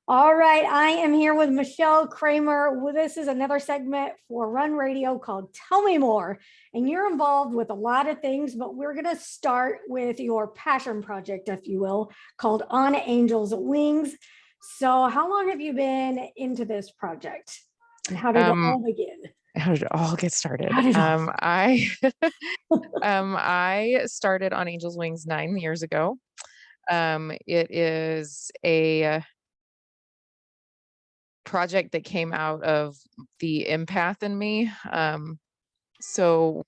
All right, I am here with Michelle Cramer. This is another segment for Run Radio called Tell Me More. And you're involved with a lot of things, but we're going to start with your passion project, if you will, called On Angels' Wings. So, how long have you been into this project? And how did it all begin? How did it all get started? How did it all I I started on Angel's Wings 9 years ago. It is a project that came out of the empath in me. So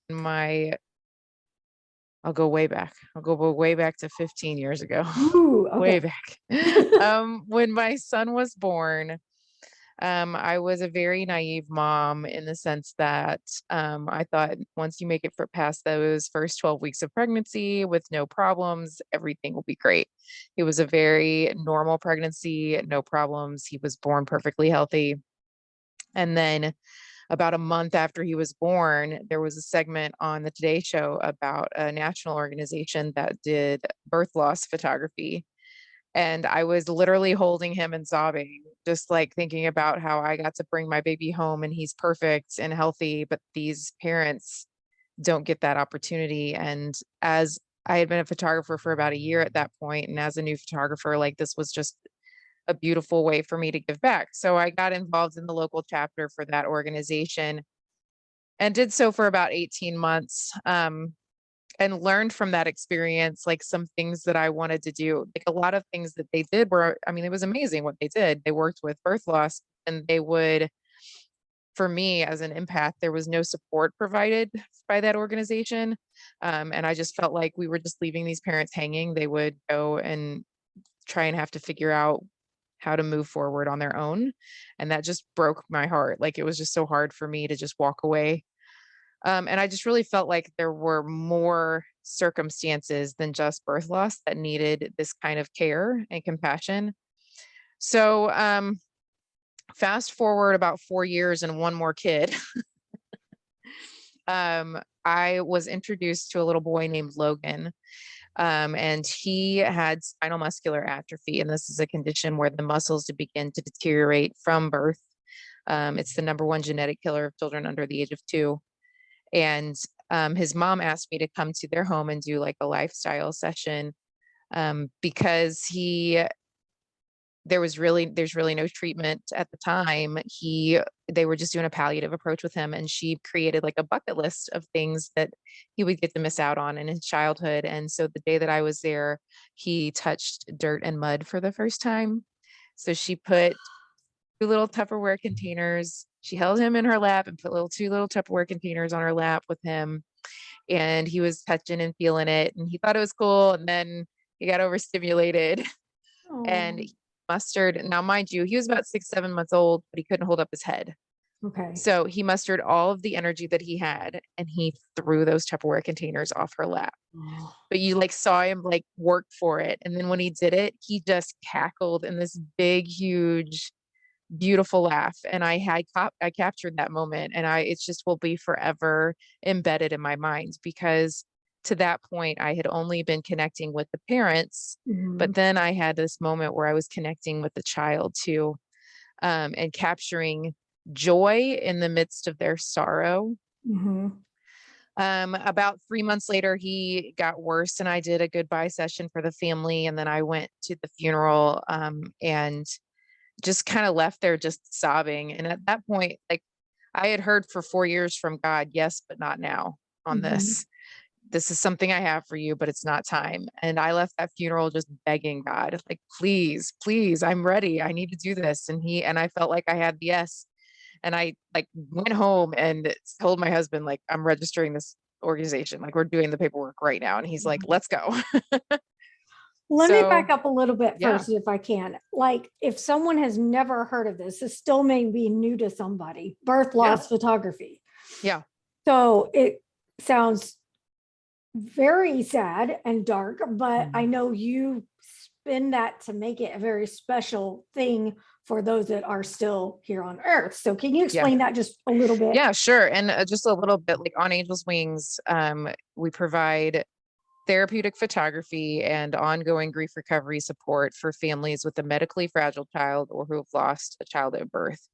I'll go way back. I'll go way back to 15 years ago. Ooh, Way okay. back. When my son was born, I was a very naive mom in the sense that I thought once you make it for past those first 12 weeks of pregnancy with no problems, everything will be great. It was a very normal pregnancy, no problems. He was born perfectly healthy. And then about a month after he was born, there was a segment on the Today Show about a national organization that did birth loss photography. And I was literally holding him and sobbing, just like thinking about how I got to bring my baby home and he's perfect and healthy, but these parents don't get that opportunity. And as I had been a photographer for about a year at that point, and as a new photographer, like this was just a beautiful way for me to give back. So I got involved in the local chapter for that organization and did so for about 18 months. And learned from that experience, like some things that I wanted to do. Like a lot of things that they did were, I mean, it was amazing what they did. They worked with birth loss and they would, for me as an empath, there was no support provided by that organization. And I just felt like we were just leaving these parents hanging. They would go and try and have to figure out how to move forward on their own. And that just broke my heart. Like it was just so hard for me to just walk away. And I just really felt like there were more circumstances than just birth loss that needed this kind of care and compassion. So, fast forward about 4 years and one more kid, I was introduced to a little boy named Logan. And he had spinal muscular atrophy. And this is a condition where the muscles begin to deteriorate from birth. It's the number one genetic killer of children under the age of 2. And his mom asked me to come to their home and do like a lifestyle session because there's really no treatment at the time. They were just doing a palliative approach with him, and she created like a bucket list of things that he would get to miss out on in his childhood. And so the day that I was there, he touched dirt and mud for the first time. So she put 2 little Tupperware containers. She held him in her lap and put 2 little Tupperware containers on her lap with him. And he was touching and feeling it. And he thought it was cool. And then he got overstimulated and Oh, he mustered. Now, mind you, he was about 6, 7 months old, but he couldn't hold up his head. okay. So he mustered all of the energy that he had and he threw those Tupperware containers off her lap. Oh, But you like saw him like work for it. And then when he did it, he just cackled in this big, huge beautiful laugh. And I captured that moment, and it just will be forever embedded in my mind because to that point I had only been connecting with the parents, mhm, but then I had this moment where I was connecting with the child too, and capturing joy in the midst of their sorrow. mhm. About 3 months later, he got worse, and I did a goodbye session for the family, and then I went to the funeral, and just kind of left there just sobbing. And at that point, like I had heard for 4 years from God, yes, but not now on Mhm. this. This is something I have for you, but it's not time. And I left that funeral just begging God, like, please, please, I'm ready. I need to do this. And I felt like I had the yes. And I like went home and told my husband, like, I'm registering this organization. Like, we're doing the paperwork right now. And he's like, let's go. Let me back So, up a little bit yeah, first, if I can. Like, if someone has never heard of this still may be new to somebody, birth yeah, loss photography. yeah. So it sounds very sad and dark, but I Mhm. know you spin that to make it a very special thing for those that are still here on earth. So can you Yeah. explain that just a little bit? Yeah, sure. And just a little bit like on Angel's Wings, we provide therapeutic photography and ongoing grief recovery support for families with a medically fragile child or who have lost a child at birth.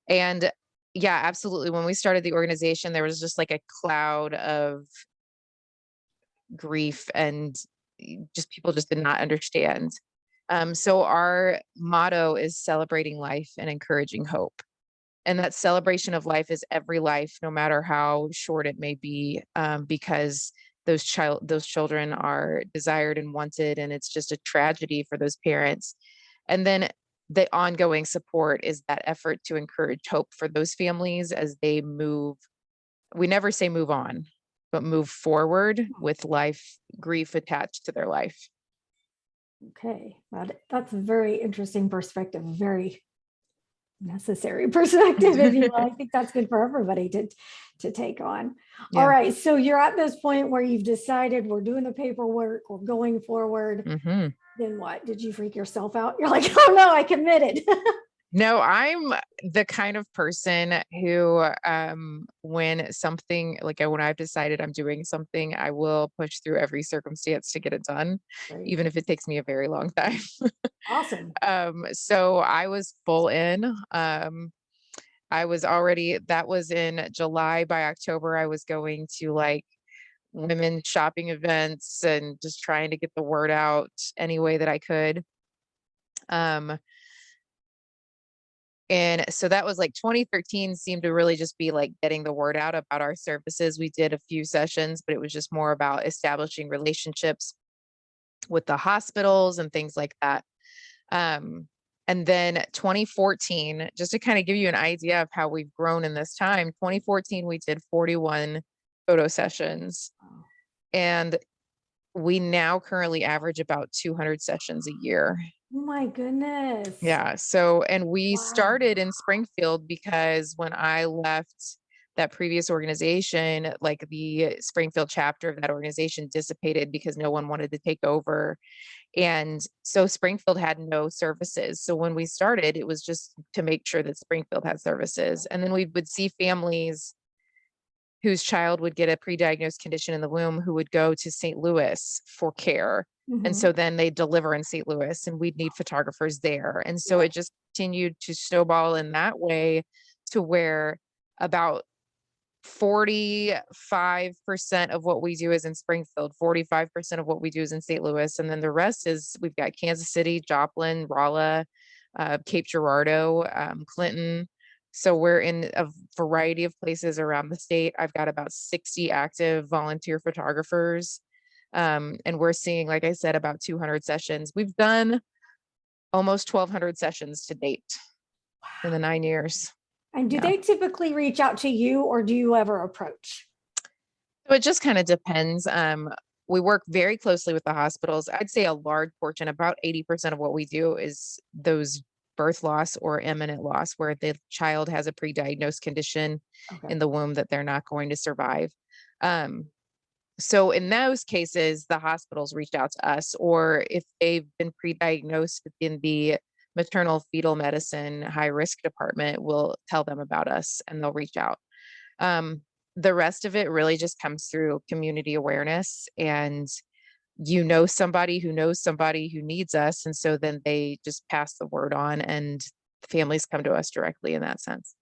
And yeah, absolutely. When we started the organization, there was just like a cloud of grief and just people just did not understand. So our motto is celebrating life and encouraging hope. And that celebration of life is every life, no matter how short it may be, because those children are desired and wanted, and it's just a tragedy for those parents. And then the ongoing support is that effort to encourage hope for those families as they move. We never say move on, but move forward with life, grief attached to their life. Okay, that's a very interesting perspective, very necessary perspective, if you will. I think that's good for everybody to take on. All Yeah. right, so you're at this point where you've decided we're doing the paperwork, we're going forward. hmm Then what? Did you freak yourself out? You're like, oh no, I committed. No, I'm the kind of person who, when something like when I've decided I'm doing something, I will push through every circumstance to get it done, Great. even if it takes me a very long time. Awesome. So I was full in. I was already, that was in July. By October, I was going to like women shopping events and just trying to get the word out any way that I could. Um, And so that was like 2013 seemed to really just be like getting the word out about our services. We did a few sessions, but it was just more about establishing relationships with the hospitals and things like that. And then 2014, just to kind of give you an idea of how we've grown in this time, 2014, we did 41 photo sessions. And we now currently average about 200 sessions a year. Oh my goodness. Yeah. So, and we Wow. started in Springfield because when I left that previous organization, like the Springfield chapter of that organization dissipated because no one wanted to take over. And so Springfield had no services. So when we started, it was just to make sure that Springfield had services. And then we would see families whose child would get a pre-diagnosed condition in the womb who would go to St. Louis for care. And Mhm. so then they deliver in St. Louis and we'd need photographers there. And so Yeah. it just continued to snowball in that way to where about 45% of what we do is in Springfield, 45% of what we do is in St. Louis. And then the rest is we've got Kansas City, Joplin, Rolla, Cape Girardeau, Clinton. So we're in a variety of places around the state. I've got about 60 active volunteer photographers. And we're seeing, like I said, about 200 sessions. We've done almost 1,200 sessions to date in the 9 years. And do Yeah. they typically reach out to you or do you ever approach? So it just kind of depends. We work very closely with the hospitals. I'd say a large portion, about 80% of what we do is those birth loss or imminent loss, where the child has a pre-diagnosed condition Okay. in the womb that they're not going to survive. Um, so in those cases, the hospitals reach out to us, or if they've been pre-diagnosed in the maternal fetal medicine high risk department, we'll tell them about us and they'll reach out. Um, the rest of it really just comes through community awareness and somebody who knows somebody who needs us. And so then they just pass the word on and families come to us directly in that sense.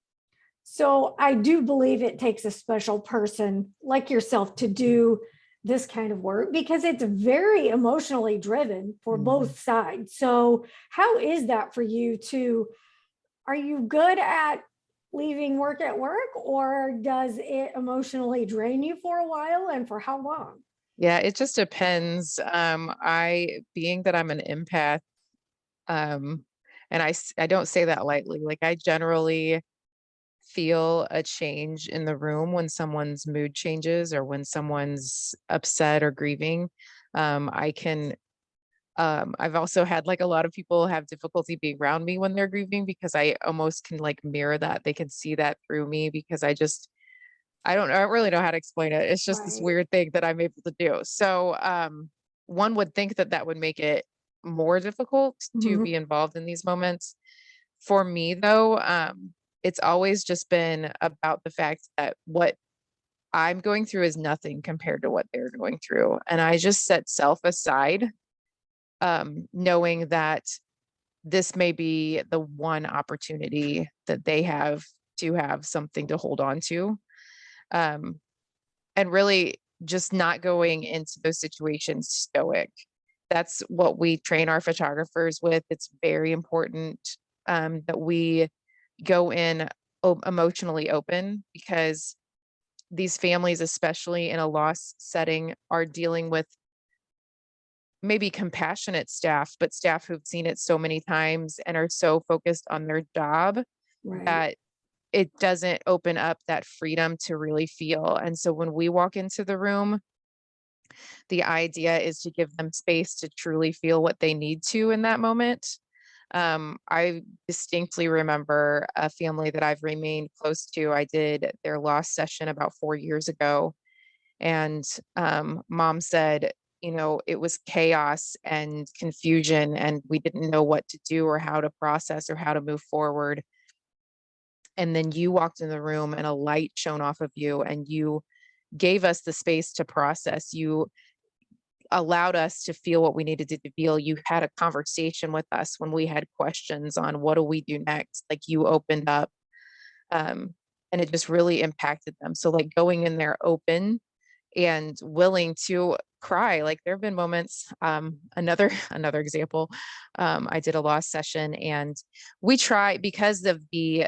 So I do believe it takes a special person like yourself to do this kind of work because it's very emotionally driven for Mhm. both sides. So how is that for you to, are you good at leaving work at work or does it emotionally drain you for a while and for how long? Yeah, it just depends. Being that I'm an empath, um, and I don't say that lightly, like I generally feel a change in the room when someone's mood changes or when someone's upset or grieving. I can I've also had like a lot of people have difficulty being around me when they're grieving because I almost can like mirror that. They can see that through me because I don't really know how to explain it. It's just this Right. weird thing that I'm able to do. So one would think that that would make it more difficult to Mhm. be involved in these moments. For me though, it's always just been about the fact that what I'm going through is nothing compared to what they're going through. And I just set self aside, knowing that this may be the one opportunity that they have to have something to hold on to. Um, and really just not going into those situations stoic. That's what we train our photographers with. It's very important that we go in emotionally open, because these families, especially in a loss setting, are dealing with maybe compassionate staff, but staff who've seen it so many times and are so focused on their job Right. that it doesn't open up that freedom to really feel. And so when we walk into the room, the idea is to give them space to truly feel what they need to in that moment. I distinctly remember a family that I've remained close to. I did their loss session about 4 years ago. And mom said, it was chaos and confusion, and we didn't know what to do or how to process or how to move forward. And then you walked in the room and a light shone off of you, and you gave us the space to process. You allowed us to feel what we needed to feel. You had a conversation with us when we had questions on what do we do next. Like, you opened up, um, and it just really impacted them. So like going in there open and willing to cry. Like, there have been moments, another another example, I did a loss session, and we try, because of the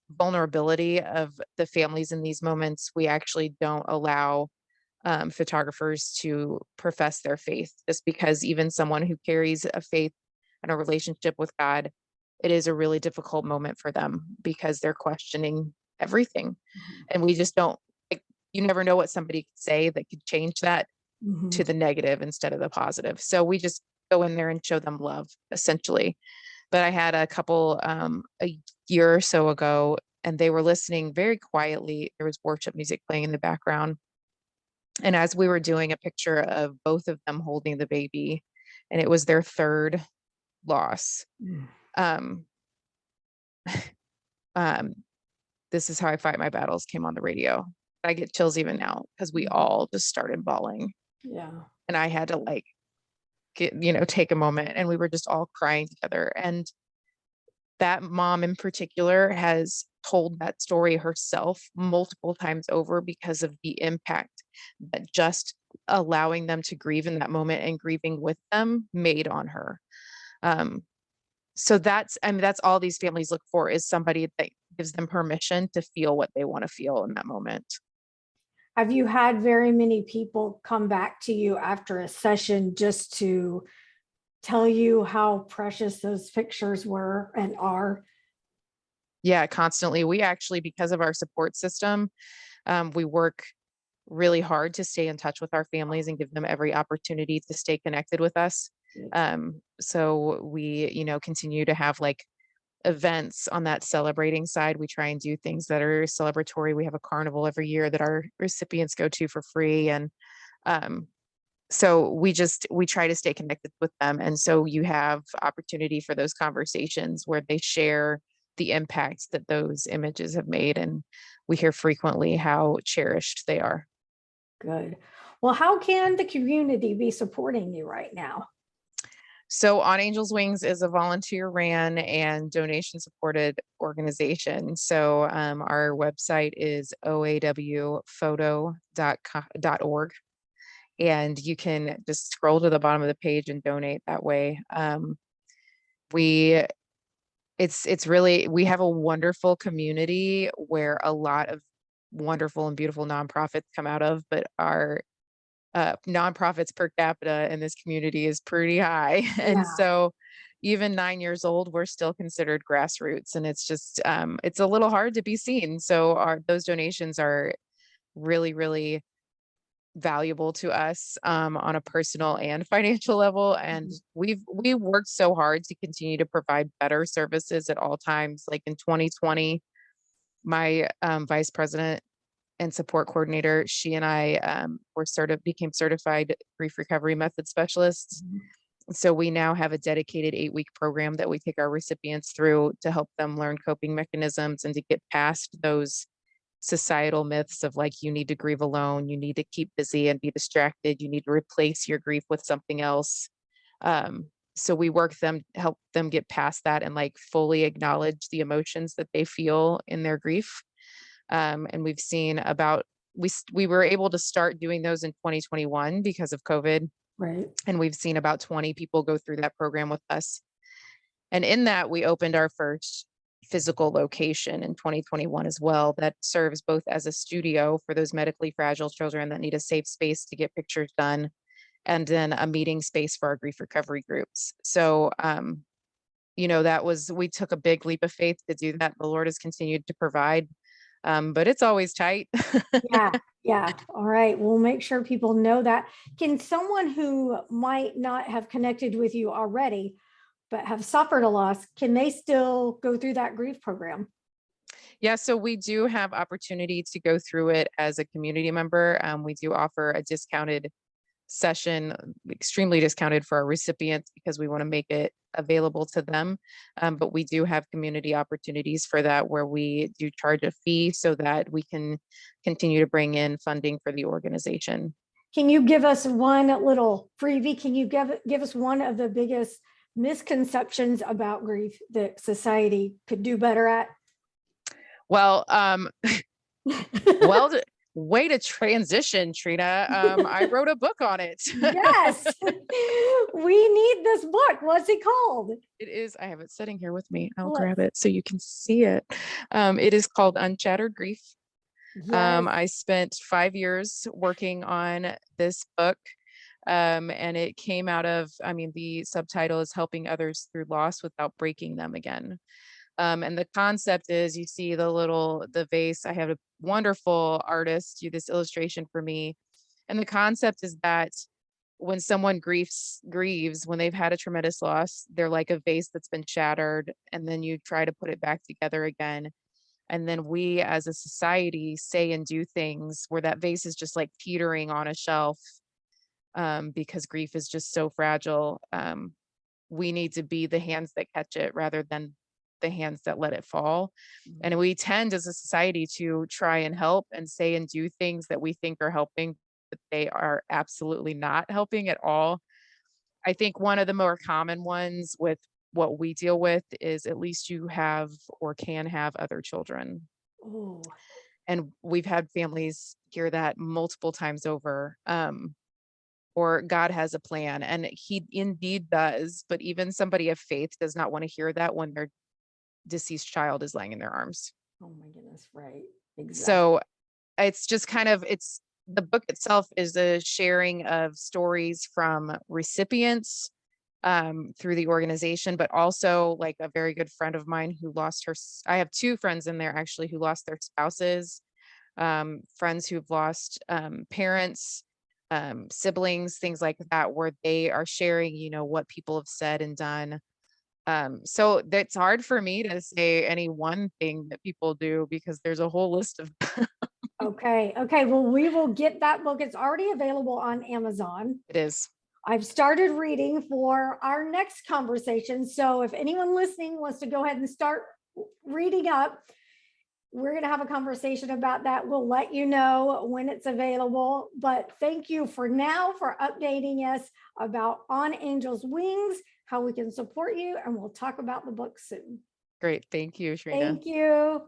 vulnerability of the families in these moments, we actually don't allow photographers to profess their faith, just because even someone who carries a faith and a relationship with God, it is a really difficult moment for them because they're questioning everything. Mhm. And we just don't, like, you never know what somebody could say that could change that to Mhm. the negative instead of the positive. So we just go in there and show them love, essentially. But I had a couple a year or so ago, and they were listening very quietly. There was worship music playing in the background. And as we were doing a picture of both of them holding the baby, and it was their third loss. Mm. Um, um, This Is How I Fight My Battles came on the radio. I get chills even now because we Mhm. all just started bawling. Yeah. And I had to like take a moment, and we were just all crying together. And that mom in particular has told that story herself multiple times over because of the impact that just allowing them to grieve in that moment and grieving with them made on her. Um, so that's, I mean, that's all these families look for, is somebody that gives them permission to feel what they want to feel in that moment. Have you had very many people come back to you after a session just to tell you how precious those pictures were and are? Yeah, constantly. We actually, because of our support system, we work really hard to stay in touch with our families and give them every opportunity to stay connected with us. So we, continue to have like events on that celebrating side. We try and do things that are celebratory. We have a carnival every year that our recipients go to for free. And um, so we try to stay connected with them. And so you have opportunity for those conversations where they share the impact that those images have made. And we hear frequently how cherished they are. Good. Well, how can the community be supporting you right now? So On Angels Wings is a volunteer ran and donation supported organization. So our website is oawphoto.org, and you can just scroll to the bottom of the page and donate that way. We it's really, we have a wonderful community where a lot of wonderful and beautiful nonprofits come out of, but our nonprofits per capita in this community is pretty high. And Yeah. so even 9 years old, we're still considered grassroots, and it's just it's a little hard to be seen. So our those donations are really, really valuable to us on a personal and financial level. And Mhm. we worked so hard to continue to provide better services at all times. Like in 2020, my vice president and support coordinator, she and I became certified grief recovery method specialists. Mhm. So we now have a dedicated 8-week program that we take our recipients through to help them learn coping mechanisms and to get past those societal myths of like, you need to grieve alone, you need to keep busy and be distracted, you need to replace your grief with something else. So we help them get past that and like fully acknowledge the emotions that they feel in their grief. And we've seen about we were able to start doing those in 2021 because of COVID, Right. and we've seen about 20 people go through that program with us. And in that, we opened our first physical location in 2021 as well, that serves both as a studio for those medically fragile children that need a safe space to get pictures done, and then a meeting space for our grief recovery groups. So, we took a big leap of faith to do that. The Lord has continued to provide, but it's always tight. Yeah. Yeah. All right. We'll make sure people know that. Can someone who might not have connected with you already, but have suffered a loss, can they still go through that grief program? Yeah, so we do have opportunity to go through it as a community member. We do offer a discounted session, extremely discounted for our recipients because we want to make it available to them. But we do have community opportunities for that where we do charge a fee so that we can continue to bring in funding for the organization. Can you give us one little freebie? Can you give us one of the biggest misconceptions about grief that society could do better at? Well, well, way to transition, Trina. I wrote a book on it. Yes, we need this book. What's it called? It is. I have it sitting here with me. I'll Let's, grab it so you can see it. It is called Unshattered Grief. yes. I spent 5 years working on this book. And it came out of, the subtitle is Helping Others Through Loss Without Breaking Them Again. And the concept is you see the vase. I have a wonderful artist do this illustration for me. And the concept is that when someone grieves, when they've had a tremendous loss, they're like a vase that's been shattered, and then you try to put it back together again. And then we as a society say and do things where that vase is just like teetering on a shelf, because grief is just so fragile. We need to be the hands that catch it rather than the hands that let it fall. And we tend as a society to try and help and say and do things that we think are helping, but they are absolutely not helping at all. I think one of the more common ones with what we deal with is at least you have or can have other children. Oh, And we've had families hear that multiple times over. Or God has a plan, and he indeed does. But even somebody of faith does not want to hear that when their deceased child is laying in their arms. oh my goodness. Right. Exactly. So it's just it's the book itself is a sharing of stories from recipients, through the organization, but also like a very good friend of mine who lost I have two friends in there actually who lost their spouses, friends who've lost parents, siblings, things like that, where they are sharing, what people have said and done. So that's hard for me to say any one thing that people do because there's a whole list of. Okay. Okay. Well, we will get that book. It's already available on Amazon. It is. I've started reading for our next conversation. So if anyone listening wants to go ahead and start reading up, we're going to have a conversation about that. We'll let you know when it's available. But thank you for now for updating us about On Angel's Wings, how we can support you, and we'll talk about the book soon. Great. Thank you, Sharina. Thank you.